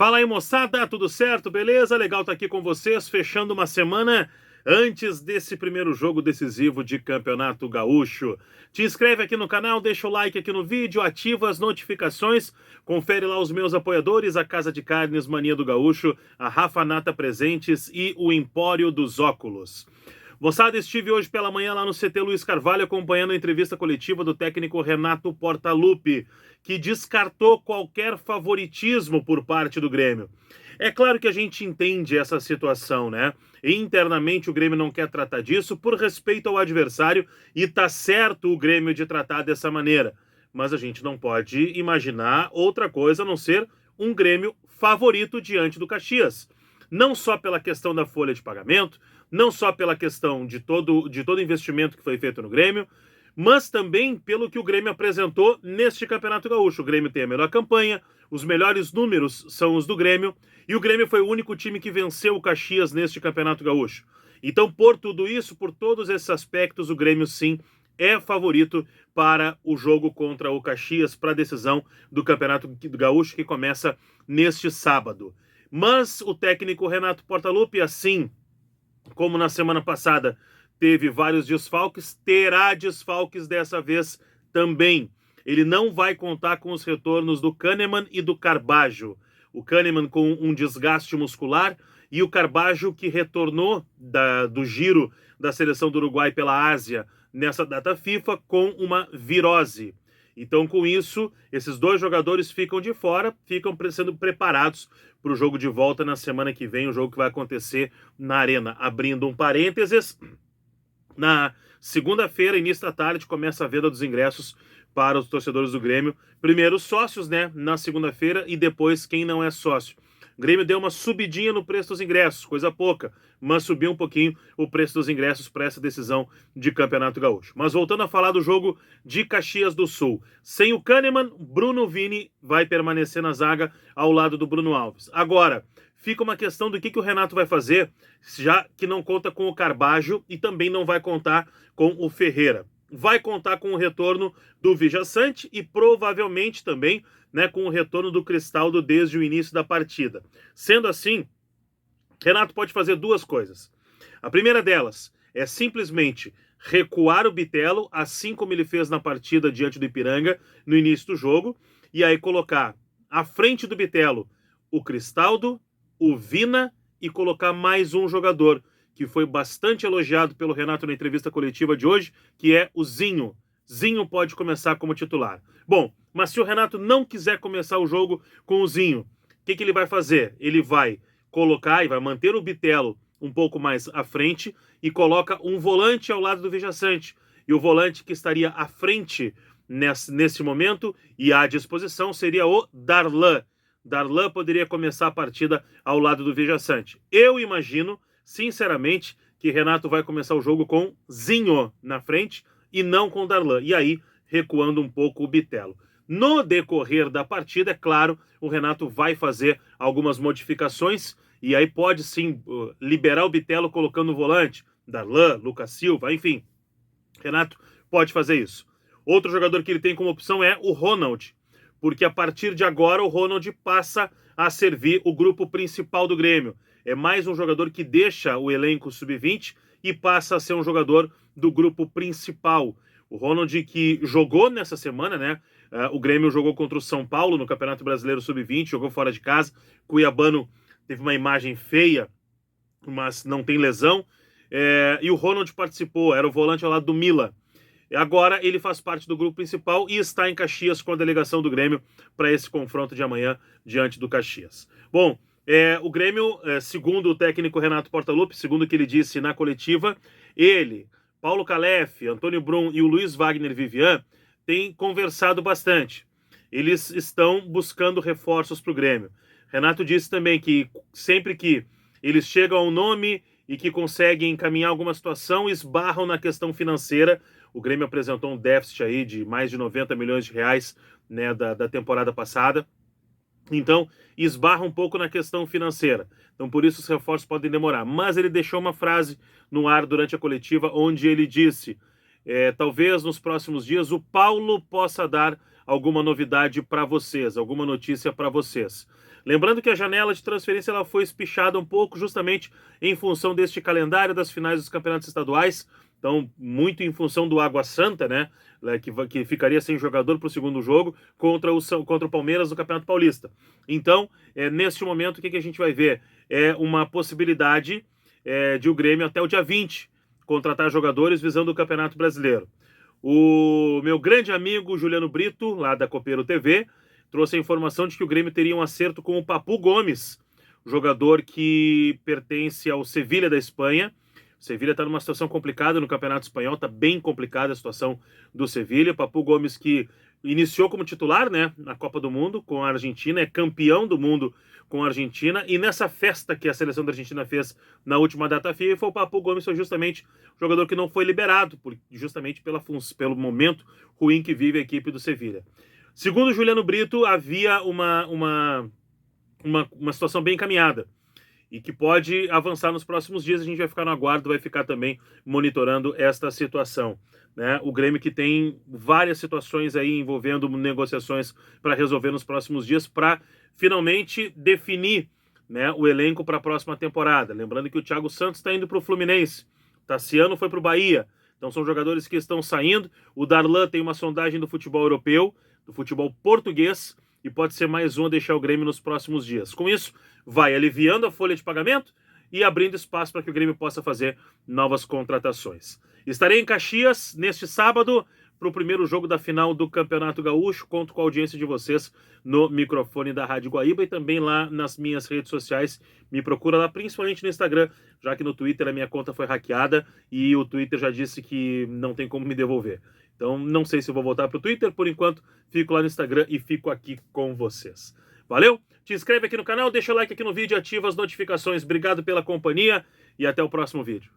Fala aí, moçada, tudo certo? Beleza? Legal estar aqui com vocês, fechando uma semana antes desse primeiro jogo decisivo de Campeonato Gaúcho. Te inscreve aqui no canal, deixa o like aqui no vídeo, ativa as notificações, confere lá os meus apoiadores, a Casa de Carnes Mania do Gaúcho, a Rafa Nata Presentes e o Empório dos Óculos. Moçada, estive hoje pela manhã lá no CT Luiz Carvalho acompanhando a entrevista coletiva do técnico Renato Portaluppi, que descartou qualquer favoritismo por parte do Grêmio. É claro que a gente entende essa situação, né? Internamente o Grêmio não quer tratar disso por respeito ao adversário e tá certo o Grêmio de tratar dessa maneira. Mas a gente não pode imaginar outra coisa a não ser um Grêmio favorito diante do Caxias. Não só pela questão da folha de pagamento, não só pela questão de todo investimento que foi feito no Grêmio, mas também pelo que o Grêmio apresentou neste Campeonato Gaúcho. O Grêmio tem a melhor campanha, os melhores números são os do Grêmio, e o Grêmio foi o único time que venceu o Caxias neste Campeonato Gaúcho. Então, por tudo isso, por todos esses aspectos, o Grêmio sim é favorito para o jogo contra o Caxias, para a decisão do Campeonato Gaúcho que começa neste sábado. Mas o técnico Renato Portaluppi, assim como na semana passada teve vários desfalques, terá desfalques dessa vez também. Ele não vai contar com os retornos do Kahneman e do Carbajo. O Kahneman com um desgaste muscular e o Carbajo que retornou do giro da seleção do Uruguai pela Ásia nessa data FIFA com uma virose. Então, com isso, esses dois jogadores ficam de fora, ficam sendo preparados para o jogo de volta na semana que vem, o jogo que vai acontecer na Arena. Abrindo um parênteses, na segunda-feira, início da tarde, começa a venda dos ingressos para os torcedores do Grêmio. Primeiro os sócios, né, na segunda-feira, e depois quem não é sócio. O Grêmio deu uma subidinha no preço dos ingressos, coisa pouca, mas subiu um pouquinho o preço dos ingressos para essa decisão de Campeonato Gaúcho. Mas voltando a falar do jogo de Caxias do Sul. Sem o Kahneman, Bruno Vini vai permanecer na zaga ao lado do Bruno Alves. Agora, fica uma questão do que o Renato vai fazer, já que não conta com o Carbajo e também não vai contar com o Ferreira. Vai contar com o retorno do Vijaçante e provavelmente também, né, com o retorno do Cristaldo desde o início da partida. Sendo assim, Renato pode fazer duas coisas. A primeira delas é simplesmente recuar o Bitelo, assim como ele fez na partida diante do Ipiranga no início do jogo, e aí colocar à frente do Bitelo o Cristaldo, o Vina e colocar mais um jogador que foi bastante elogiado pelo Renato na entrevista coletiva de hoje, que é o Zinho. Zinho pode começar como titular. Bom, mas se o Renato não quiser começar o jogo com o Zinho, o que ele vai fazer? Ele vai colocar e vai manter o Bitelo um pouco mais à frente e coloca um volante ao lado do Vijaçante. E o volante que estaria à frente nesse momento e à disposição seria o Darlan. Darlan poderia começar a partida ao lado do Vijaçante. Eu imagino, sinceramente, que Renato vai começar o jogo com Zinho na frente e não com Darlan. E aí, recuando um pouco o Bitelo. No decorrer da partida, é claro, o Renato vai fazer algumas modificações e aí pode sim liberar o Bitelo colocando o volante, Darlan, Lucas Silva, enfim. Renato pode fazer isso. Outro jogador que ele tem como opção é o Ronald, porque a partir de agora o Ronald passa a servir o grupo principal do Grêmio. É mais um jogador que deixa o elenco sub-20 e passa a ser um jogador do grupo principal. O Ronald que jogou nessa semana, né? O Grêmio jogou contra o São Paulo no Campeonato Brasileiro Sub-20, jogou fora de casa. Cuiabano teve uma imagem feia, mas não tem lesão. E o Ronald participou, era o volante ao lado do Mila. Agora ele faz parte do grupo principal e está em Caxias com a delegação do Grêmio para esse confronto de amanhã diante do Caxias. Bom, o Grêmio, segundo o técnico Renato Portaluppi, segundo o que ele disse na coletiva, ele, Paulo Calef, Antônio Brum e o Luiz Wagner Vivian têm conversado bastante. Eles estão buscando reforços para o Grêmio. Renato disse também que sempre que eles chegam ao nome e que conseguem encaminhar alguma situação, esbarram na questão financeira. O Grêmio apresentou um déficit aí de mais de 90 milhões de reais, né, da temporada passada. Então, esbarra um pouco na questão financeira. Então, por isso os reforços podem demorar. Mas ele deixou uma frase no ar durante a coletiva, onde ele disse, talvez nos próximos dias o Paulo possa dar alguma novidade para vocês, alguma notícia para vocês. Lembrando que a janela de transferência ela foi espichada um pouco justamente em função deste calendário das finais dos campeonatos estaduais, então muito em função do Água Santa, né, que ficaria sem jogador para o segundo jogo contra o Palmeiras no Campeonato Paulista. Então, neste momento, o que a gente vai ver? É uma possibilidade de o Grêmio até o dia 20 contratar jogadores visando o Campeonato Brasileiro. O meu grande amigo Juliano Brito, lá da Copeiro TV, trouxe a informação de que o Grêmio teria um acerto com o Papu Gomes, jogador que pertence ao Sevilha da Espanha. O Sevilha está numa situação complicada no Campeonato Espanhol, está bem complicada a situação do Sevilha. Papu Gomes que iniciou como titular, né, na Copa do Mundo com a Argentina, é campeão do mundo com a Argentina, e nessa festa que a seleção da Argentina fez na última data FIFA, o Papu Gomes foi justamente o jogador que não foi liberado, justamente pelo momento ruim que vive a equipe do Sevilha. Segundo Juliano Brito, havia uma situação bem encaminhada e que pode avançar nos próximos dias. A gente vai ficar no aguardo, vai ficar também monitorando esta situação, né? O Grêmio que tem várias situações aí envolvendo negociações para resolver nos próximos dias para finalmente definir, né, o elenco para a próxima temporada. Lembrando que o Thiago Santos está indo para o Fluminense, Tassiano foi para o Bahia, então são jogadores que estão saindo. O Darlan tem uma sondagem do futebol europeu, do futebol português, e pode ser mais um a deixar o Grêmio nos próximos dias. Com isso, vai aliviando a folha de pagamento e abrindo espaço para que o Grêmio possa fazer novas contratações. Estarei em Caxias neste sábado para o primeiro jogo da final do Campeonato Gaúcho. Conto com a audiência de vocês no microfone da Rádio Guaíba e também lá nas minhas redes sociais. Me procura lá, principalmente no Instagram, já que no Twitter a minha conta foi hackeada e o Twitter já disse que não tem como me devolver. Então não sei se eu vou voltar para o Twitter, por enquanto fico lá no Instagram e fico aqui com vocês. Valeu? Te inscreve aqui no canal, deixa o like aqui no vídeo e ativa as notificações. Obrigado pela companhia e até o próximo vídeo.